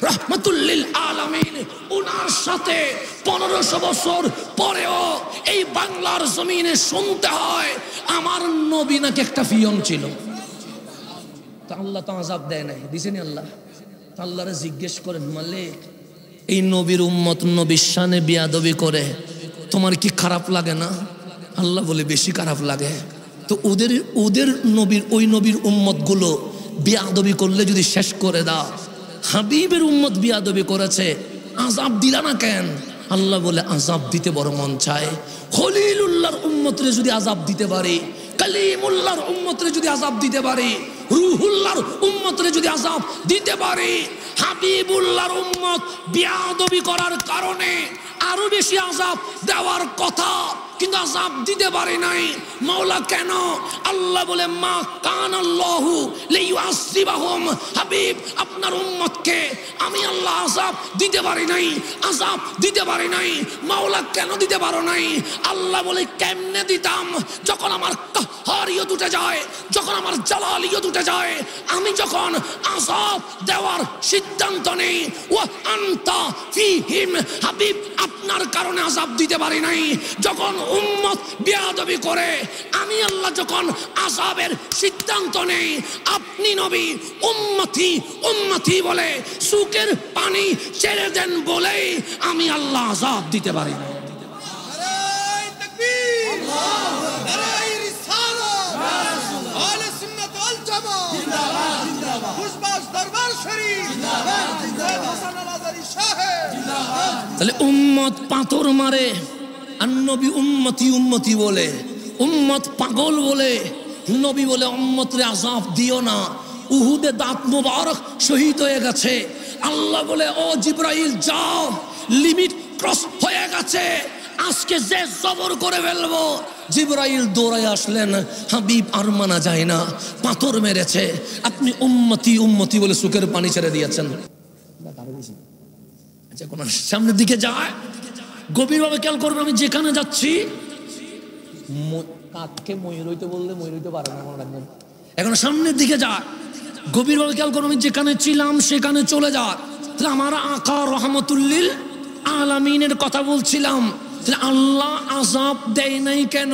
রাহমাতুল লিল আলামিন, ওনার সাথে 1500 বছর পরেও এই বাংলার জমিনে শুনতে হয় আমার নবী নাকি একটা পিয়ন ছিল। তা আল্লাহ তো আযাব দেয় নাই, দিছেনি আল্লাহ? আল্লাহরে জিজ্ঞেস করেন, মালিক এই নবীর উম্মত নবীর শানে বিয়াদবি করে তোমার কি খারাপ লাগে না? আল্লাহ বলে বেশি খারাপ লাগে। তো ওদের নবীর ওই নবীর উম্মত গুলো বিয়াদবি করলে যদি শেষ করে দাও, হাবিবের উম্মত বিয়াদবি করেছে, আযাব দিলা না কেন? আল্লাহ বলে আযাব দিতে বড় মন চায়। খলিলুল্লাহর উম্মতরে যদি আযাব দিতে পারি, কালিমুল্লাহর উম্মতরে যদি আযাব দিতে পারি, রুহুল্লাহর উম্মতরে যদি আযাব দিতে পারি, হাবিবুল্লাহর উম্মত বিয়াদবি করার কারণে আরো বেশি আযাব দেওয়ার কথা, কিন্তু আযাব দিতে পারে নাই। মাওলা কেন? আল্লাহ বলে মা কানাল্লাহু লিয়ুআযিবাহুম, হাবিব আপনার উম্মতকে আমি আল্লাহ আযাব দিতে পারি নাই, আযাব দিতে পারি নাই। মাওলা কেন দিতে পারো নাই? আল্লাহ বলে কেমনে দিতাম? যখন আমার কাহ্হারিয়ত উঠে যায়, যখন আমার জালালিয়ত উঠে যায়, আমি যখন আযাব দেওয়ার সিদ্ধান্ত নেই, ওয়া আনতা ফীহিম, হাবিব আপনার কারণে আযাব দিতে পারি নাই। যখন উম্মত বিয়াদবি করে, আমি আল্লাহ যখন আযাবের সিদ্ধান্ত নেই, আপনি নবী উম্মতি উম্মতি বলে সুকের পানি ছেড়ে দেন বলেই আমি আল্লাহ আযাব দিতে পারি না। নারায়ে তাকবীর, নারায়ে রিসালাত, আহলে সুন্নাত ওয়াল জামাত জিন্দাবাদ, জিন্দাবাদ, খুশবাস দরবার শরীফ জিন্দাবাদ, জিন্দাবাদ, হাসান আল আযারি সাহেব জিন্দাবাদ। তাহলে উম্মত পাথর মারে আর নবী উম্মতি উম্মতি বলে, উম্মত পাগল বলে, নবী বলে উম্মতরে আযাব দিও না। উহুদে দাঁত মোবারক শহীদ হয়ে গেছে, আল্লাহ বলে ও জিবরাইল যাও, লিমিট ক্রস হয়ে গেছে, আজকে যে জবর করে ফেলবো। জিবরাইল দৌড়ায় আসলেন, হাবিব আর মানা যায় না, পাথর মেরেছে, আপনি উম্মতি উম্মতি বলে সুখের পানি ছেড়ে দিয়েছেন। আচ্ছা, কোন সামনের দিকে যায়, গভীরভাবে খেয়াল করবেন, আমি যেখানে যাচ্ছি, কাককে ময়ূর হইতে বললে ময়ূর হইতে পারে না, মনে রাখবেন। এখন সামনের দিকে যা, গভীরভাবে খেয়াল করবেন, আমি যেখানে ছিলাম সেখানে চলে যা। তাহলে আমার আকা রহমাতুল লিল আলামিনের কথা বলছিলাম। তাহলে আল্লাহ আযাব দেয় নাই কেন?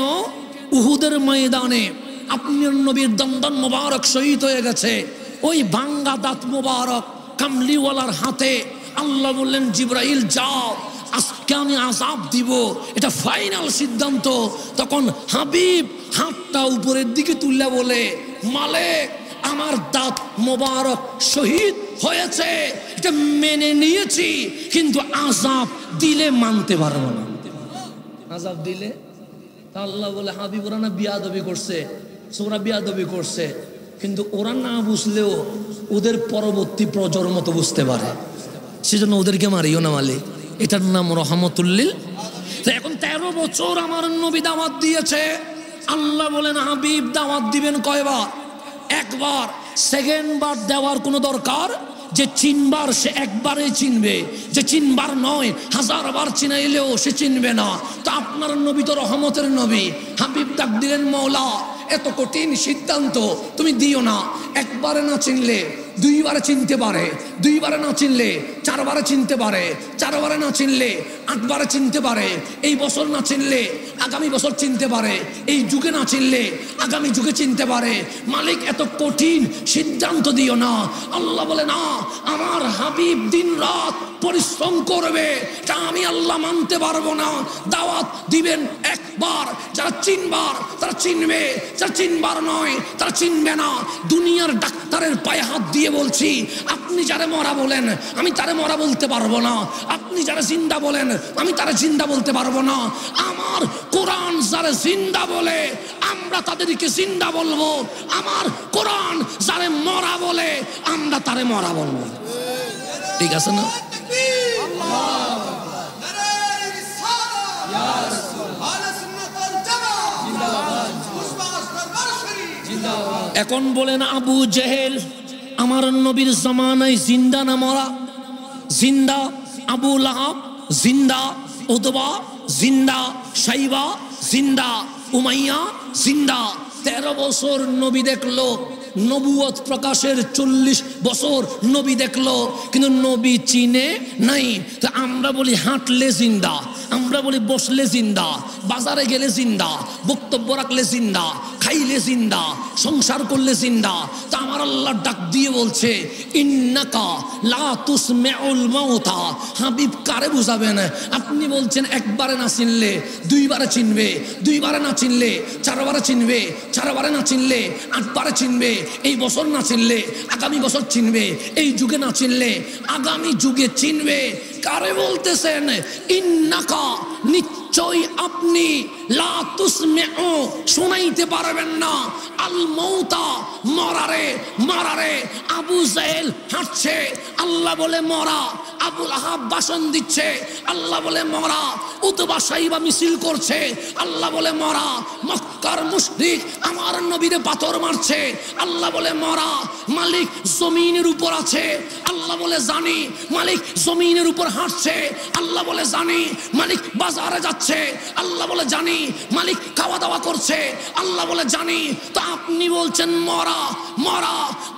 উহুদের ময়দানে আপনার নবীর দন্দন মোবারক শহীদ হয়ে গেছে, ওই ভাঙ্গা দাঁত মোবারক কামলিওয়ালার হাতে আল্লাহ বললেন জিবরাইল যাও, আজকে আমি আযাব দিব, এটা ফাইনাল সিদ্ধান্ত। তখন হাবিব হাতটা উপরের দিকে তুললে বলে, মালিক আমার দাঁত মোবারক শহীদ হয়েছে, এটা মেনে নিয়েছি, কিন্তু আযাব দিলে মানতে পারবো না। আযাব দিলে আল্লাহ বলে হাবিব ওরা না বিয়াদবি করছে, ওরা বিয়াদবি করছে, কিন্তু ওরা না বুঝলেও ওদের পরবর্তী প্রজন্ম তো বুঝতে পারে, সেজন্য ওদেরকে মারিও না মালিক। এটার নাম রহমাতুল লিল। এখন 13 বছর আমার নবী দাওয়াত দিয়েছে, আল্লাহ বলেন হাবিব দাওয়াত দিবেন কয়বার? একবার। সেকেন্ড বার দেওয়ার কোনো দরকার? যে চিনবার সে একবারে চিনবে, যে চিনবার নয় 1000 বার চিনাইলেও সে চিনবে না। তো আপনার নবী তো রহমতের নবী, হাবিব ডাক দিলেন মওলা এত কঠিন সিদ্ধান্ত তুমি দিও না, একবারে না চিনলে 2 বারে চিনতে পারে, 2 বারে না চিনলে 4 বারে চিনতে পারে, 4 বারে না চিনলে 8 বারে চিনতে পারে, এই বছর না চিনলে আগামী বছর চিনতে পারে, এই যুগে না চিনলে আগামী যুগে চিনতে পারে। মালিক এত কঠিন সিদ্ধান্ত দিও না। আল্লাহ বলে না, আমার হাবিব দিন রাত পরিশ্রম করবে, তা আমি আল্লাহ মানতে পারবো না। দাওয়াত দিবেন একবার, যারা চিনবার তারা চিনবে, যারা চিনবার নয় তারা চিনবে না। দুনিয়ার ডাক্তারের পায়ে হাত দিয়ে বলছি, আপনি যারা মরা বলেন আমি তারে মরা বলতে পারবো না, আপনি যারা জিন্দা বলেন আমি তারা জিন্দা বলতে পারবো না। আমার কোরআন যারা জিন্দা বলে আমরা তাদেরকে জিন্দা বলবো, আমার কোরআন যারা মরা বলে আমরা তারে মরা বলবো। ঠিক আছে না? এখন বলেন আবু জেহেল আমার নবীর জামানায় জিন্দা না মরা? জিন্দা। আবু লাহাব জিন্দা, উতবা জিন্দা, সাইবা জিন্দা, উমাইয়া জিন্দা। 13 বছর নবী দেখলো নবুয়ত প্রকাশের 40 বছর নবী দেখলো, কিন্তু নবী চিনে নাই। তো আমরা বলি হাঁটলে জিন্দা, আমরা বলি বসলে জিন্দা, বাজারে গেলে জিন্দা, বক্তব্য রাখলে জিন্দা, খাইলে জিন্দা, সংসার করলে জিন্দা। তা আমার আল্লাহ ডাক দিয়ে বলছে ইন্নাকা লা তুসমিউল মাউতা। হাবিব কারে বুঝাবেন? আপনি বলছেন একবারে না চিনলে দুইবারে চিনবে, দুইবারে না চিনলে চারবারে চিনবে, চারবারে না চিনলে 8 বারে চিনবে, এই বছর না চিনলে আগামী বছর চিনবে, এই যুগে না চিনলে আগামী যুগে চিনবে। কারে বলতেছেন? ইন্নাকা নিশ্চয় আপনি লা তুসমিউ শোনাইতে পারবেন না আল মাউতা মরারে, মরারে। আবু জাহেল হাঁটছে, আল্লাহ বলে মরা। আবুল আহাব ভাষণ দিচ্ছে, আল্লাহ বলে মরা। উতবা সাইবা মিছিল করছে, আল্লাহ বলে মরা। মক্কার মুশরিক আমার নবীরে পাথর মারছে, আল্লাহ বলে মরা। মালিক জমিনের উপর আছে, আল্লাহ বলে জানি। মালিক জমিনের উপর হাঁটছে, আল্লাহ বলে জানি। মালিক বাজারে যাচ্ছে, আল্লাহ বলে জানি। মালিক খাওয়া দাওয়া করছে, আল্লাহ বলে জানি। তো আপনি বলছেন মরা, মরা।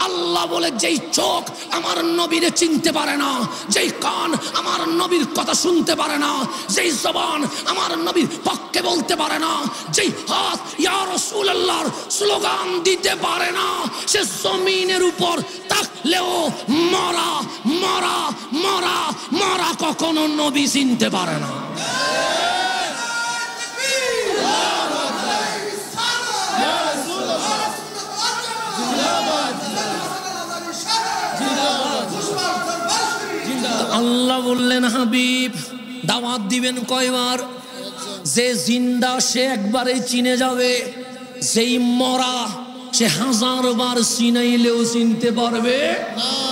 আল্লাহ বলে যেই চোখ আমার নবীরে চিনতে পারে না, যেই কান আমার নবীর কথা শুনতে পারে না, যেই জবান আমার নবীর পক্ষে বলতে পারে না, যেই হাত ইয়া রাসূলুল্লাহর স্লোগান দিতে পারে না, সে জমিনের উপর থাকলেও মরা, মরা, মরা, মরা। কখনো নবী চিনতে পারে না। আল্লাহ বললেন হাবিব দাওয়াত দিবেন কয়বার? যে জিন্দা সে একবারে চিনে যাবে, যেই মরা সে 1000 বার চিনাইলেও চিনতে পারবে।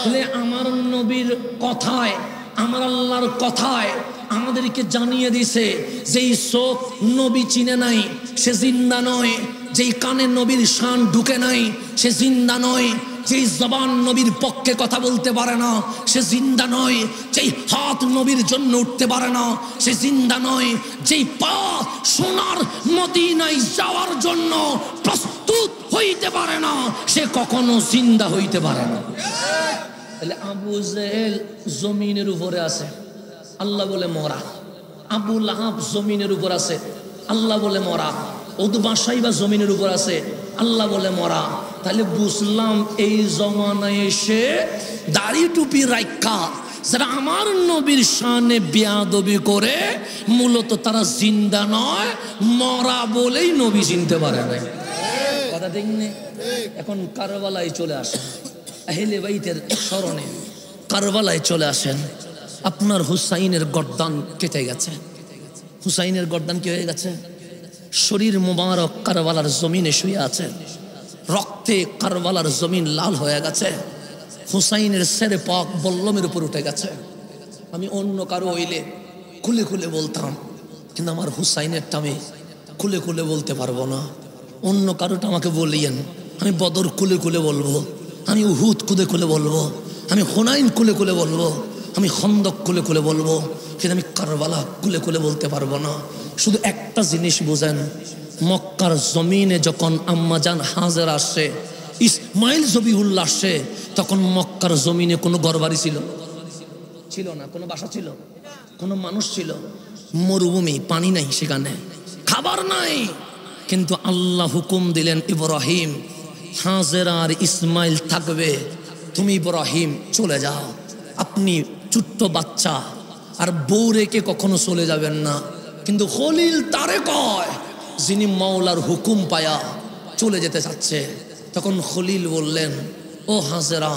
তাহলে আমার নবীর কথায়, আমার আল্লাহর কথায় আমাদেরকে জানিয়ে দিছে যেই চোখ নবী চিনে নাই সে জিন্দা নয়, যেই কানে নবীর শান ঢুকে নাই সে জিন্দা নয়, যেই জবান নবীর পক্ষে কথা বলতে পারে না সে জিন্দা নয়, যেই হাত নবীর জন্য উঠতে পারে না সে জিন্দা নয়, যেই পা সোনার মদিনায় যাওয়ার জন্য প্রস্তুত হইতে পারে না সে কখনো জিন্দা হইতে পারে না। তাহলে আবু জেহেল জমিনের উপরে আছে, আল্লাহ বলে মরা। আবু লাহাব জমিনের উপর আছে, আল্লাহ বলে মরা। উতবা সাইবা জমিনের উপর আছে, আল্লাহ বলে মরা। তাহলে বুঝলাম এই জমানায় এসে দাড়ি টুপি রাখা যারা আমার নবীর শানে বেয়াদবি করে মূলত তারা জিন্দা নয়, মরা বলেই নবী চিনতে পারে না। কথা দেখনে এখন কারবালায় চলে আসেন, আহলে বাইতের স্মরণে কারবালায় চলে আসেন। আপনার হুসাইনের গর্দান কেটে গেছে, হুসাইনের গর্দান কি হয়ে গেছে? শরীর মুবারক কারবালার জমিনে শুয়ে আছে, রক্তে কারবালার জমিন লাল হয়ে গেছে। হুসাইনের সেরে পাক বল্লমের উপর উঠে গেছে। আমি অন্য কারো হইলে খুলে খুলে বলতাম, কিন্তু আমার হুসাইনেরটা আমি খুলে খুলে বলতে পারবো না। অন্য কারোটা আমাকে বলিয়েন, আমি বদর খুলে খুলে বলবো, আমি উহুদ খুলে খুলে বলবো, আমি হুনাইন খুলে খুলে বলবো, আমি খন্দক খুলে খুলে বলবো, কিন্তু আমি কারবালা খুলে খুলে বলতে পারবো না। শুধু একটা জিনিস বুঝেন, মক্কার জমিনে যখন আম্মাজান হাজের আসছে, ইসমাইল জবিহুল্লাহ আসছে, তখন মক্কার জমিনে কোনো ঘরবাড়ি ছিল ছিল না, কোনো বাসা ছিল, কোনো মানুষ ছিল, মরুভূমি, পানি নাই, সেখানে খাবার নাই। কিন্তু আল্লাহ হুকুম দিলেন ইব্রাহিম হাজেরা আর ইসমাইল থাকবে, তুমি ইব্রাহিম চলে যাও। আপনি ছোট্ট বাচ্চা আর বউ রেখে কখনো চলে যাবেন না। কিন্তু খলিল তারে কয় যিনি মাওলার হুকুম পায়া চলে যেতে চাচ্ছে, তখন খলিল বললেন ও হাজেরা,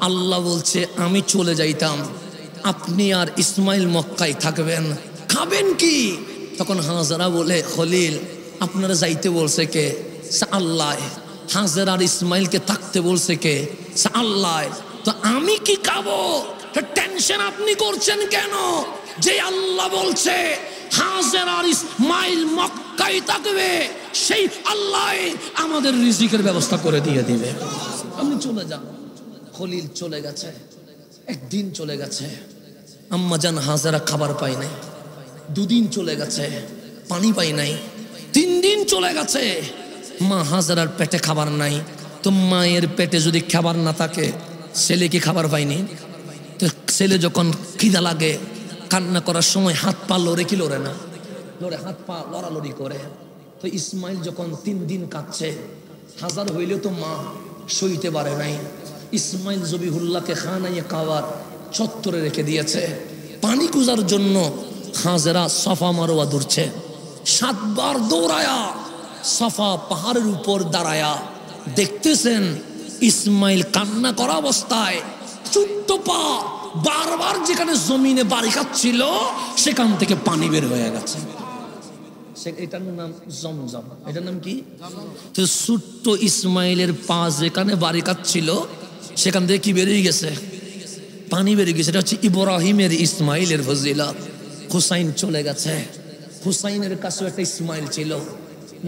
আল্লাহ বলছে আমি চলে যাইতাম, আপনি আর ইসমাইল মক্কায় থাকবেন, খাবেন কি? তখন হাজেরা বলে খলিল আপনারা যাইতে বলছে কে? আল্লাহ। হাজেরা আর ইসমাইলকে থাকতে বলছে কে? আল্লাহ। তো আমি কি খাবো? টেনশন আপনি করছেন কেন? যে আল্লাহ বলছে হাজেরা আর ইসমাইল মক্কায় থাকবে, সেই আল্লাহ আমাদের রিজিকের ব্যবস্থা করে দিয়ে দিবে। আপনি চলে যান। খলিল চলে গেছে, একদিন চলে গেছে, আম্মাজান হাজেরা খাবার পায় নাই। 2 দিন চলে গেছে, পানি পাই নাই। 3 দিন চলে গেছে, মা হাজেরার পেটে খাবার নাই। তো মায়ের পেটে যদি খাবার না থাকে, ছেলে কি খাবার পায়নি? তো ছেলে যখন খিদা লাগে, কান্না করার সময় হাত পা লড়ে কি লড়ে না? লড়ে, হাত পা লড়ালড়ি করে। তো ইসমাইল যখন 3 দিন কাঁদছে, হাজার হইলেও তো মা সইতে পারে নাই। ইসমাইল জবিহুল্লাহকে খানাইয়ে কাওয়ার চত্বরে রেখে দিয়েছে। পানি খুঁজার জন্য হাজেরা সাফা মারোয়া দৌড়ছে। 7 বার দৌড়ায়া সাফা পাহাড়ের উপর দাঁড়ায়া দেখতেছেন ইসমাইল কান্না করা অবস্থায় ছোট্ট পা বারবার যেখানে জমিনে বাড়ি খাচ্ছিল সেখান থেকে পানি বের হয়ে গেছে। এটার নাম জমজম। এটার নাম কি? তো ছোট্ট ইসমাইলের পা যেখানে বাড়ি খাচ্ছিল সেখান থেকে কি বেরিয়ে গেছে? পানি বেরিয়ে গেছে। এটা হচ্ছে ইব্রাহিমের ইসমাইলের ফজিলত। হুসাইন চলে গেছে। হুসাইনের কাছে একটা ইসমাইল ছিল,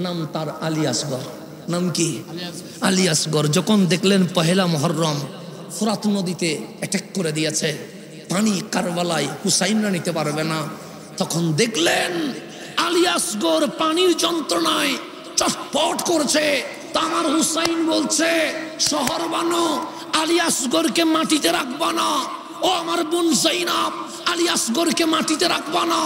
নাম তার আলী আসগর। নাম কি? আলী আসগর। যখন দেখলেন পহেলা মুহররম ফোরাত নদীতে অ্যাটাক করে দিয়েছে, পানি কারবালায় হুসাইনরা নিতে পারবে না, তখন দেখলেন আলী আসগর পানির যন্ত্রণায় চটপট করছে। তা আমার হুসাইন বলছে, শহর বানো, আলী আসগরকে মাটিতে রাখবা না। ও আমার বোন জাইনাব, আলী আসগরকে মাটিতে রাখবা না।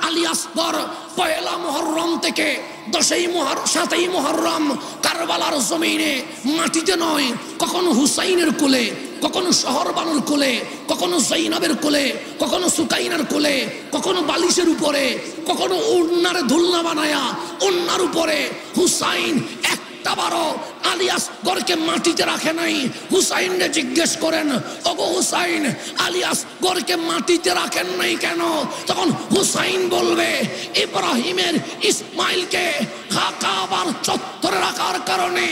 আলী আসগর পয়লা মুহররম থেকে 7ই মুহররম কারবালার জমিনে মাটিতে নয়, কখনো হুসাইনের কোলে, কখনো শহর বানুর কোলে, কখনো জাইনাবের কোলে, কখনো সুকাইনার কোলে, কখনো বালিশের উপরে, কখনো উন্নারে ধুলনা বানায়া উন্নার উপরে। হুসাইন একটাবারও আলী আসগরকে মাটিতে রাখে নাই। হুসাইনকে জিজ্ঞেস করেন, ওগো হুসাইন, আলী আসগরকে মাটিতে রাখেন নাই কেন? তখন হুসাইন বলবে, ইব্রাহিমের ইসমাইলকে কাবার চত্বরে রাখার কারণে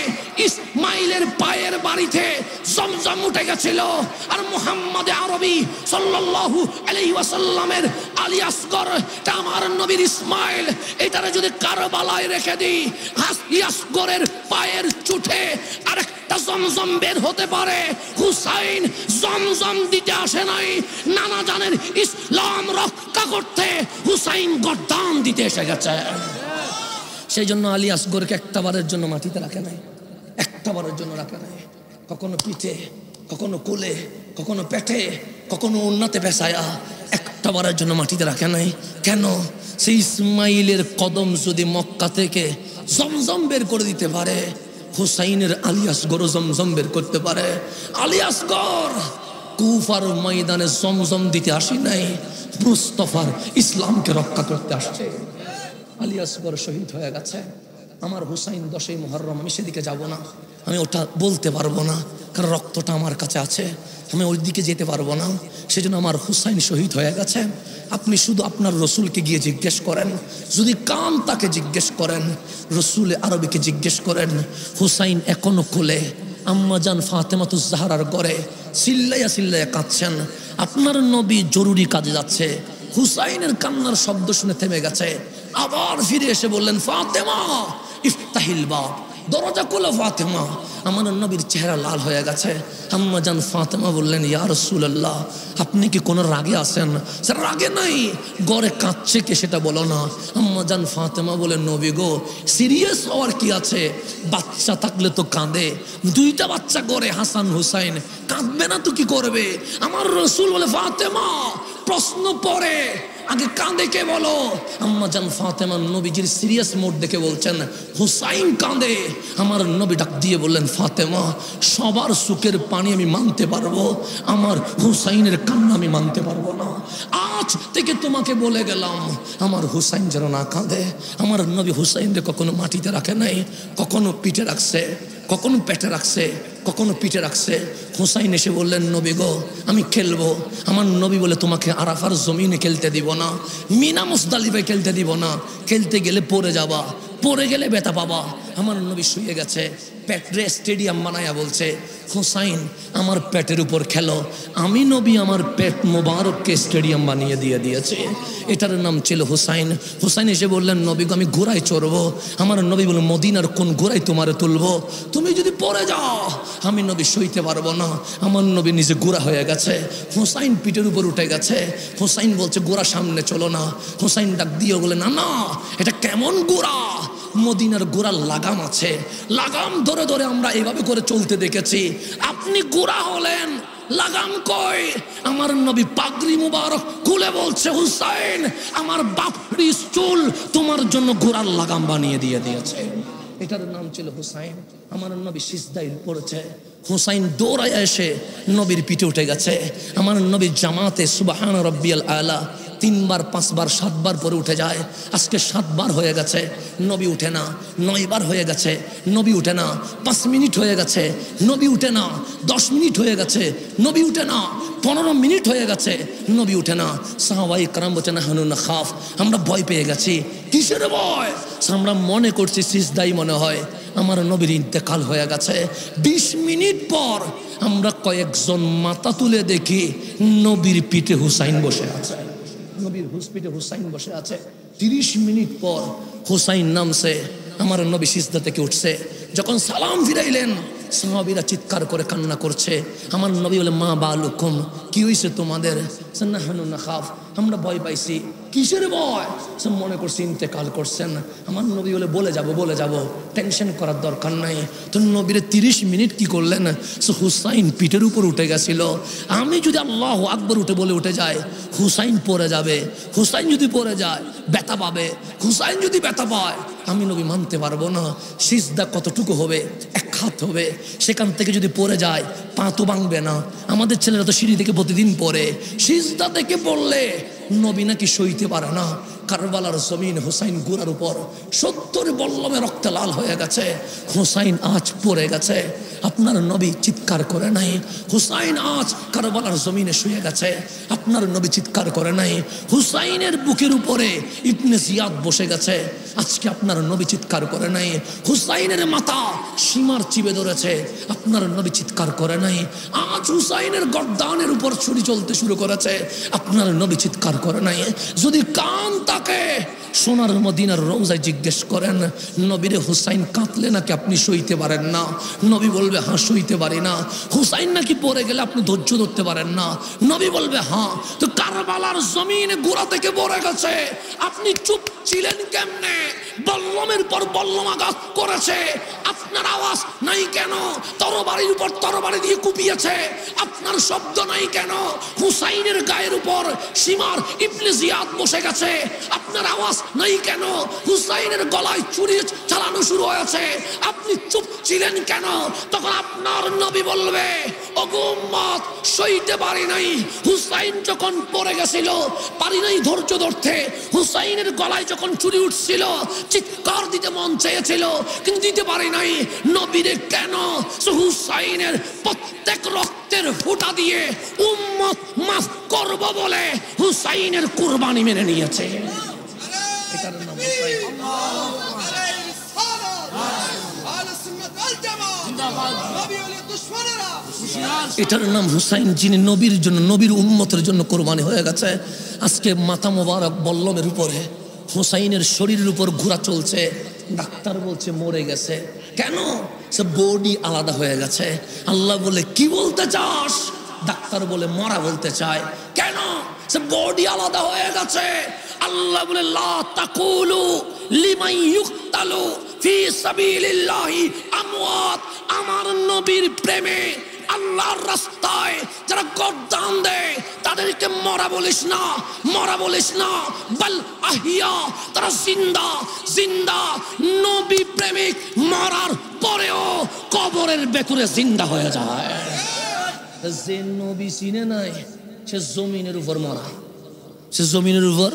ইসমাইলের পায়ের বাড়িতে জমজম উঠে গেছিল। আর মুহাম্মদ আরবি সাল্লাল্লাহু আলাইহি ওয়াসাল্লামের আলী আসগর, এটা আমার নবীর ইসমাইল, এটারে যদি কারবালায় রেখে দিই, আলী আসগরের পায়ের চুটে আরেকটা জমজম বের হতে পারে। হুসাইন জমজম দিতে আসে নাই, নানা জানের ইসলাম রক্ষা করতে হুসাইন গর্দান দিতে এসে গেছে। সেই জন্য আলী আসগরকে একটাবারের জন্য মাটিতে রাখে নাই, একটাবারের জন্য রাখে নাই। কখনো পিঠে, কখনো কোলে, কখনো পেটে, কখনো উন্নতে পেশায়া, একটাবারের জন্য মাটিতে রাখে নাই। কেন? সেই ইসমাইলের কদম যদি মক্কা থেকে জমজম বের করে দিতে পারে, হুসাইনের আলী আসগর জমজম বের করতে পারে। আলী আসগর কুফার ময়দানে জমজম দিতে আসি নাই, মুস্তাফার ইসলামকে রক্ষা করতে আসছে। আলী আসগর শহীদ হয়ে গেছে। আমার হুসাইন 10ই মুহররম, আমি সেদিকে যাব না, আমি ওটা বলতে পারবো না, কারণ রক্তটা আমার কাছে আছে, আমি ওই দিকে যেতে পারবো না। সেজন্য আমার হুসাইন শহীদ হয়ে গেছে। আপনি শুধু আপনার রসুলকে গিয়ে জিজ্ঞেস করেন, যদি কান তাকে জিজ্ঞেস করেন, রসুল আরবিকে জিজ্ঞেস করেন, হুসাইন এখনো কোলে আম্মা জান ফাতেমাতুজ জাহরার ঘরে চিল্লাইয়া চিল্লাইয়া কাঁদছেন। আপনার নবী জরুরি কাজে যাচ্ছে, হুসাইনের কান্নার শব্দ শুনে থেমে গেছে। আবার ফিরে এসে বললেন, ফাতেমা ইফতাহিল বাব, দরজা খোলো ফাতেমা। আমার নবীর চেহারা লাল হয়ে গেছে। আম্মা জান ফাতেমা বললেন, ইয়া রাসূলুল্লাহ, আপনি কি কোনো রাগে আছেন? স্যার রাগে নাই, গড়ে কাঁদছে কে সেটা বলো না। আম্মা জান ফাতেমা বলেন, নবী গো, সিরিয়াস হওয়ার কি আছে? বাচ্চা থাকলে তো কাঁদে, 2টা বাচ্চা গড়ে হাসান হুসাইন, কাঁদবে না তো কি করবে? আমার রসুল বলে, ফাতেমা প্রশ্ন পড়ে, আগে কাঁদে কে বলো। আম্মা জান ফাতেমা নবীজির সিরিয়াস মোড দেখে বলছেন, হুসাইন কাঁদে। আমার নবী ডাক দিয়ে বললেন, ফাতেমা সবার সুখের পানি আমি মানতে পারবো, আমার হুসাইনের কান্না আমি মানতে পারবো না। আজ থেকে তোমাকে বলে গেলাম, আমার হুসাইন যেন না কাঁদে। আমার নবী হুসাইনকে কখনো মাটিতে রাখে নাই, কখনো পিঠে রাখছে, কখনো পেটে রাখছে, কখনো পিঠে রাখছে। হুসাইন এসে বললেন, নবী গো, আমি খেলবো। আমার নবী বলে, তোমাকে আরাফার জমিনে খেলতে দিব না, মিনা মুজদালিফায় খেলতে দিব না, খেলতে গেলে পড়ে যাবা, পড়ে গেলে ব্যথা পাবা। আমার নবী শুয়ে গেছে, পেটে স্টেডিয়াম বানায়া বলছে, হুসাইন আমার পেটের উপর খেলো। আমি নবী আমার পেট মোবারককে স্টেডিয়াম বানিয়ে দিয়ে দিয়েছে। এটার নাম ছিল হুসাইন। হুসাইন এসে বললেন, নবী গো, আমি ঘোড়ায় চড়বো। আমার নবী বললেন, মদিনার কোন ঘোড়ায় তোমারে তুলবো? তুমি যদি পড়ে যাও আমি নবী সইতে পারবো না। আমার নবী নিজে ঘোড়া হয়ে গেছে, হুসাইন পিঠের উপর উঠে গেছে। হুসাইন বলছে, ঘোড়া সামনে চলো না। হুসাইন ডাক দিয়ে বলে, না না, এটা কেমন ঘোড়া? মদিনার গোড়ার লাগাম আছে, লাগাম ধরে ধরে আমরা এইভাবে করে চলতে দেখেছি। আপনি গোড়া হলেন, লাগাম কই? আমার নবী পাগড়ি মুবারক খুলে বলছে, হুসাইন আমার বাপরি চুল তোমার জন্য গোড়ার লাগাম বানিয়ে দিয়েছে। এটার নাম ছিল হুসাইন। আমার নবী সিজদায় পড়েছে, হুসাইন দৌড়ায় এসে নবীর পিঠে উঠে গেছে। আমার নবী জামাতে সুবহান রাব্বিয়াল আলা 3 বার 5 বার 7 বার পরে উঠে যায়। আজকে 7 বার হয়ে গেছে, নবী উঠে না। 9 বার হয়ে গেছে, নবী উঠে না। 5 মিনিট হয়ে গেছে, নবী উঠে না। 10 মিনিট হয়ে গেছে, নবী উঠে না। 15 মিনিট হয়ে গেছে, নবী উঠে না। সাহাবায়ে কেরাম বলেন হানুন খাফ, আমরা ভয় পেয়ে গেছি। কিসের ভয়? আমরা মনে করছি সিজদাই মনে হয় আমার নবীর ইন্তেকাল হয়ে গেছে। 20 মিনিট পর আমরা কয়েকজন মাথা তুলে দেখি নবীর পিঠে হুসাইন বসে আছে। নবীর পিঠে হুসাইন বসে আছে। 30 মিনিট পর হুসাইন নামছে, আমার নবী সিজদা থেকে উঠছে। যখন সালাম ফিরাইলেন, সাহাবীরা চিৎকার করে কান্না করছে। আমার নবী বলে, মা বালুকুম, কি হয়েছে তোমাদের? নাহনু নাখাফ, আমরা ভয় পাইছি। কিসের ভয়? মনে করছি ইন্তেকাল করছেন। আমার নবী বলে যাব, টেনশন করার দরকার নাই। তো নবীর 30 মিনিট কি করলেন? হুসাইন পিঠের উপর উঠে গেছিল। আমি যদি আল্লাহু আকবার উঠে যায়, হুসাইন পড়ে যাবে। হুসাইন যদি পড়ে যায় ব্যথা পাবে। হুসাইন যদি ব্যথা পায় আমি নবী মানতে পারবো না। সিজদা কতটুকু হবে? 1 হাত হবে। সেখান থেকে যদি পড়ে যায় পা তো ভাঙবে না। আমাদের ছেলেরা তো সিঁড়ি থেকে প্রতিদিন পড়ে। সিজদা থেকে পড়লে নবী নাকি সইতে পারে না। কারবালার জমিন হুসাইন গোড়ার উপর 70 বল্লমে রক্তে লাল হয়ে গেছে। হুসাইন আজ পড়ে গেছে, আপনার নবী চিৎকার করে নাই। হুসাইন আজ কারবালার জমিনে শুয়ে গেছে, আপনার নবী চিৎকার করে নাই। হুসাইনের বুকের উপরে ইবনে জিয়াদ বসে গেছে, আজকে আপনার নবী চিৎকার করে নাই। হুসাইনের মাথা সীমার চিবে ধরেছে, আপনার নবী চিৎকার করে নাই। আজ হুসাইনের গর্দানের উপর ছুরি চলতে শুরু করেছে, আপনার নবী চিৎকার করে নাই। যদি কান তাকে সোনার মদিনার রওজায় জিজ্ঞেস করেন, নবীরে হুসাইন কাঁদলে নাকি আপনি সইতে পারেন না? নবী বলবে, হ্যাঁ সইতে পারি না। হুসাইন নাকি পড়ে গেলে আপনি ধৈর্য ধরতে পারেন না? নবী বলবে, হ্যাঁ। তো কারবালার জমিনে গোড়া থেকে পড়ে গেছে, আপনি চুপ ছিলেন কেমনে? বল্লমের পর বল্লম আঘাত করেছে, আপনার আওয়াজ নাই কেন? তরবারির উপর তরবারি দিয়ে কুপিয়েছে, আপনার শব্দ নাই কেন? হুসাইনের গায়ের উপর সীমার ইবনে জিয়াদ বসে গেছে, আপনার আওয়াজ নাই কেন? হুসাইনের গলায় ছুরি চালানো শুরু হয়েছে, আপনি চুপ ছিলেন কেন? তখন আপনার নবী বলবে, ওগো উম্মত, সইতে পারি নাই। হুসাইন যখন পড়ে গেছিল পারি নাই ধৈর্য ধরতে। হুসাইনের গলায় যখন ছুরি উঠছিল চিৎকার দিতে মন চেয়েছিল, কিন্তু দিতে পারি নাই। নবীরে কেন? হুসাইনের প্রত্যেক রক্তের ফোঁটা দিয়ে উম্মত মাফ করব বলে হুসাইনের কুরবানি মেনে নিয়েছে। এটার নাম হুসাইন। এটার নাম হুসাইন, যিনি নবীর জন্য, নবীর উম্মতের জন্য কোরবানি হয়ে গেছে। আজকে মাথা মোবারক বল্লমের উপরে হুসাইনের শরীরের উপর ঘোরা চলছে। ডাক্তার বলছে মরে গেছে। কেন? সে বডি আলাদা হয়ে গেছে। আল্লাহ বলে, কি বলতে চাস? ডাক্তার বলে মরা বলতে চায়। কেন? সে বডি আলাদা হয়ে গেছে। আল্লাহ বলে, লা তাকুলু লিমান ইউকতালু ফি সাবিলিল্লাহি আমওয়াত। আমার নবীর প্রেমে আল্লাহর রাস্তায় যারা গর্দান দেয় তাদেরকে মরা বলিস না, মরা বলিস না, বল আহিয়া, তারা জিন্দা জিন্দা। নবী প্রেমিক মরার পরেও কবরের ভেতরে জিন্দা হয়ে যায়। যে নবী চিনে নাই সে জমিনের উপর মরা, সে জমিনের উপর।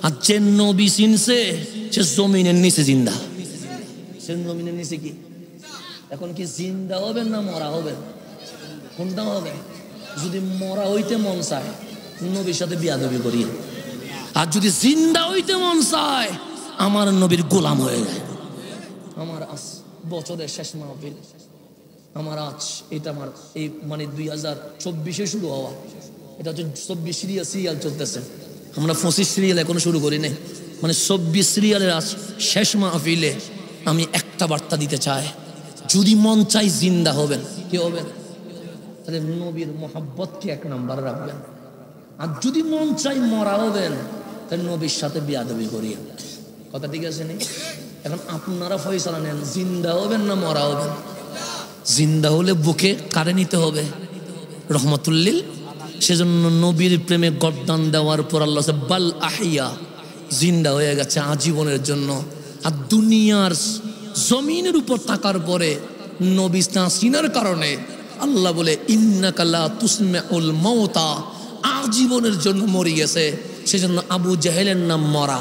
আর যে নবী চিনছে সে জমিনের নিচে জিন্দা। সে জমিনের নিচে কি এখন কি জিন্দা হবেন না মরা হবেন? কোনটা হবে? যদি মরা হইতে মন চায় নবীর সাথে বিয়াদবি করি, আর যদি জিন্দা হইতে মন চায় আমার নবীর গোলাম হয়ে যায়। আমার আজ বছরের শেষ মাহফিল, আমার আজ এটা আমার এই মানে 2024-এ শুরু হওয়া। এটা হচ্ছে 24 সিরিয়াল চলতেছে। আমরা 25 সিরিয়াল এখনো শুরু করি নাই। মানে 24 সিরিয়ালের আজ শেষ মাহফিলে আমি একটা বার্তা দিতে চাই, যদি মন চাই জিন্দা হবেন, কি হবেন? তাহলে নবীর মোহাব্বতকে 1 নাম্বার রাখবেন। আর যদি মন চাই মরা হবেন তাহলে নবীর সাথে বিয়াদবি করিয়েন। কথা ঠিক আছে নি? এখন আপনারা ফয়সালা নেন, জিন্দা হবেন না মরা হবেন? জিন্দা হলে বুকে কারে নিতে হবে? রহমাতুল্লিল। সেজন্য নবীর প্রেমে গর্দান দেওয়ার পর আল্লাহ বাল আহিয়া, জিন্দা হয়ে গেছে আজীবনের জন্য। আর দুনিয়ার জমিনের উপর থাকার পরে নবী সিনার কারণে আল্লাহ বলে ইন্নাকা লা তুসমিউল মাউতা, আজীবনের জন্য মরে গেছে। সেজন্য আবু জাহেলের নাম মরা,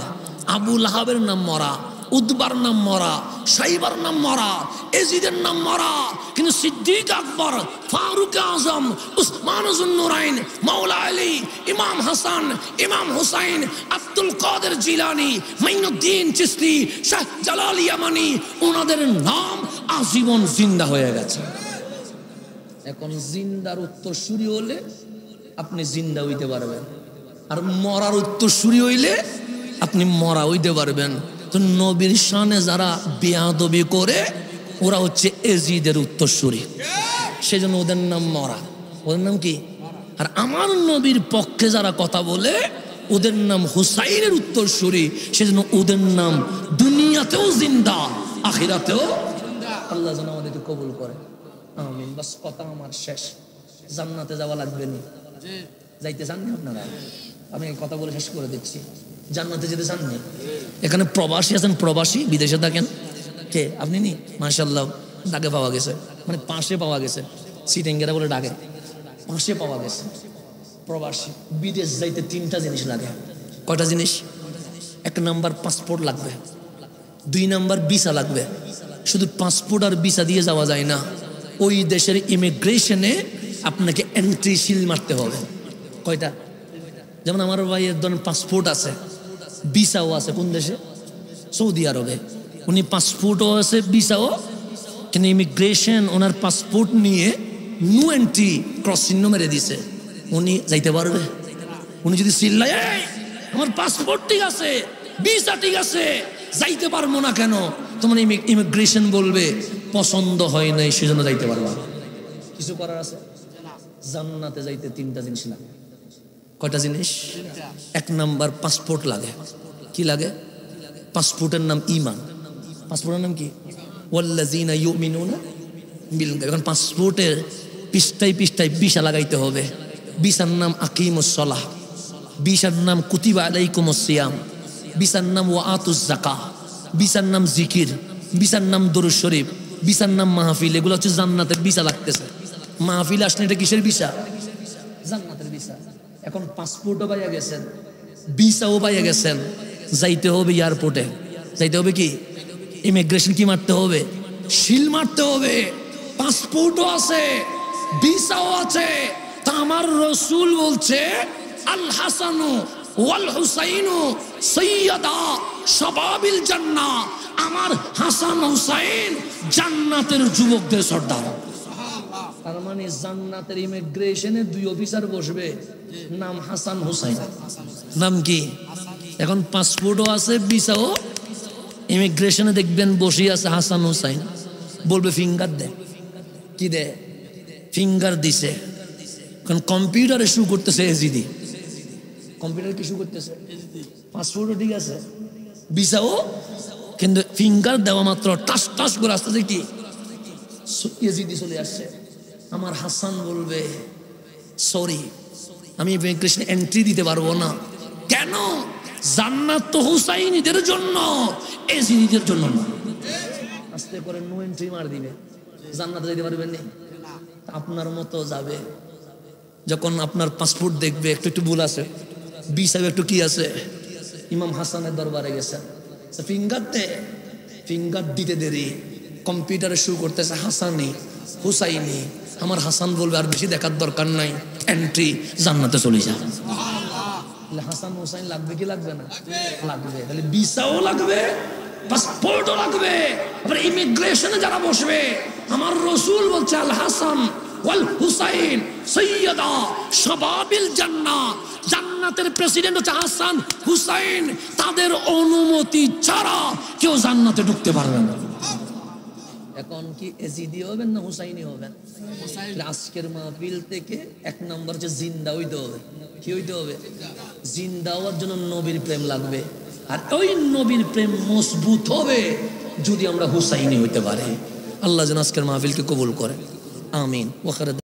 আবু লাহাবের নাম মরা, উদ্বার নাম মরা, সাইবার নাম মরা, এজিদের নাম মরা, কিন্তু সিদ্দিক আকবর, ফারুক আজম, উসমান জুন্নুরাইন, মাওলা আলী, ইমাম হাসান, ইমাম হুসাইন, আব্দুল কাদের জিলানি, মাইনুদ্দিন চিশতি, শাহ জালাল ইয়ামানি, ওনাদের নাম আজীবন জিন্দা হয়ে গেছে। এখন জিন্দার উত্তরসূরি হলে আপনি জিন্দা হইতে পারবেন, আর মরার উত্তরসূরি হইলে আপনি মরা হইতে পারবেন। তো নবীর শানে যারা বেয়াদবি করে ওরা হচ্ছে এজিদের উত্তরসূরি, সেজন্য ওদের নাম মরা। ওদের নাম কি? আর আমার নবীর পক্ষে যারা কথা বলে ওদের নাম হুসাইনের উত্তরসূরি, সেজন্য ওদের নাম দুনিয়াতেও জিন্দা, আখিরাতেও। আল্লাহ যেন আমাদেরকে কবুল করে, আমিন। বাস কথা আমার শেষ। জান্নাতে যাওয়া লাগবে না, যাইতে চাননি আপনারা? আমি কথা বলে শেষ করে দিচ্ছি। জান্নাতে যেতে চাননি? এখানে প্রবাসী আছেন, প্রবাসী বিদেশে থাকেন কে? আপনি নি? মাশাআল্লাহ, ডাকে পাওয়া গেছে, মানে পাশে পাওয়া গেছে, সিটেঙ্গেরা বলে ডাকে, পাশে পাওয়া গেছে। প্রবাসী বিদেশ যাইতে 3টা জিনিস লাগে। কয়টা জিনিস? 1 নাম্বার পাসপোর্ট লাগবে, 2 নাম্বার ভিসা লাগবে। শুধু পাসপোর্ট আর ভিসা দিয়ে যাওয়া যায় না, ওই দেশের ইমিগ্রেশনে আপনাকে এন্ট্রি সিল মারতে হবে। কয়টা? যেমন আমার ভাইয়ের ধরেন পাসপোর্ট আছে, ভিসাও আছে। কোন দেশে? সৌদি আরবে। উনি পাসপোর্টও আছে, ভিসাও, কিন্তু ইমিগ্রেশন ওনার পাসপোর্ট নিয়ে নো এন্ট্রি ক্রস চিহ্ন মেরে দিছে। উনি যাইতে পারবে? উনি যদি চিল্লায় আমার পাসপোর্ট ঠিক আছে, ভিসা ঠিক আছে, যাইতে পারবো না কেন? তোমার ইমিগ্রেশন বলবে পছন্দ হয় নাই, সেজন্য যাইতে পারবা। কিছু করার আছে? জান্নাতে যাইতে 3টা জিনিস লাগে। কয়টা জিনিস? 1 নাম্বার পাসপোর্ট লাগে। কি লাগে? পাসপোর্টের নাম ঈমান। পাসপোর্টের নাম কি? ওয়াল্লাযিনা ইউমিনুনা বিল গায়ব। এখন পাসপোর্টের পৃষ্ঠায় পৃষ্ঠায় ভিসা লাগাইতে হবে। ভিসার নাম আকিমুস সালাহ, ভিসার নাম কুতিবা আলাইকুমুস সিয়াম, ভিসার নাম ওয়াতুজ যাকাহ, ভিসার নাম জিকির, ভিসার নাম দরুদ শরীফ, ভিসার নাম মাহফিল। এগুলো হচ্ছে জান্নাতের ভিসা লাগতেছে। মাহফিল আসলে এটা কিসের ভিসা? জান্নাতের ভিসা। এখন পাসপোর্টও পাইয়া গেছেন, ভিসাও পাইয়া গেছেন, যাইতে হবে এয়ারপোর্টে। যাইতে হবে কি? ইমিগ্রেশন কি মারতে হবে? সিল মারতে হবে। পাসপোর্টও আছে, ভিসাও আছে। তা আমার রসুল বলছে আল হাসানু ওয়াল হুসাইনু সাইয়্যিদা শাবাবিল জান্নাহ। আমার হাসান হুসাইন জান্নাতের যুবকদের সর্দার। তার মানে জান্নাতের ইমিগ্রেশনে 2 অফিসার বসবে, নাম হাসান হুসাইন। নাম কি? এখন পাসপোর্টও আছে, ভিসাও, ইমিগ্রেশনে দেখবেন বসে আছে হাসান হুসাইন, বলবে ফিঙ্গার দে। কি দে? ফিঙ্গার দিছে। কারণ কম্পিউটারে শু করতেছে এজিডি। কম্পিউটার কি শু করতেছে? পাসপোর্টও ঠিক আছে, ভিসাও, কিন্তু ফিঙ্গার দেওয়া মাত্র টাস টাস করে আসতেছে কি এজিডি চলে আসছে। আমার হাসান বলবে সরি, আমি ইমিগ্রেশন এন্ট্রি দিতে পারবো না। কেন? জান্নাত তো হুসাইনিদের জন্য, এজিদিদের জন্য না। আস্তে করে নো এন্ট্রি মার দিবে, জান্নাতে যেতে পারবেন না। আপনার মতো যাবে, যখন আপনার পাসপোর্ট দেখবে একটু একটু ভুল আছে, ভিসা একটু কি আছে, ইমাম হাসানের দরবারে গেছেন, ফিঙ্গার দে। ফিঙ্গার দিতে দেরি, কম্পিউটারে শুরু করতেছে হাসানি হুসাইনি। আমার হাসান বলবে আর বেশি দেখার দরকার নাই, এন্ট্রি, জান্নাতে চলে যা। হাসান হুসাইন লাগবে কি লাগবে না? লাগবে। তাহলে ভিসাও লাগবে, পাসপোর্টও লাগবে। আবার ইমিগ্রেশনে যারা বসবে, আমার রসুল বলছে আল হাসান ওয়াল হুসাইন সাইয়্যিদা শাবাবিল জান্নাহ। জান্নাতের প্রেসিডেন্ট হচ্ছে হাসান হুসাইন। তাদের অনুমতি ছাড়া কেউ জান্নাতে ঢুকতে পারবে না। এখন কি এজিদি হবেন না হুসাইনি হবেন? আজকের মাহফিল থেকে 1 নম্বর হচ্ছে জিন্দা হইতে হবে। কি হইতে হবে? জিন্দা হওয়ার জন্য নবীর প্রেম লাগবে। আর ওই নবীর প্রেম মজবুত হবে যদি আমরা হুসাইনি হইতে পারি। আল্লাহ যেন আজকের মাহফিলকে কবুল করে, আমিন।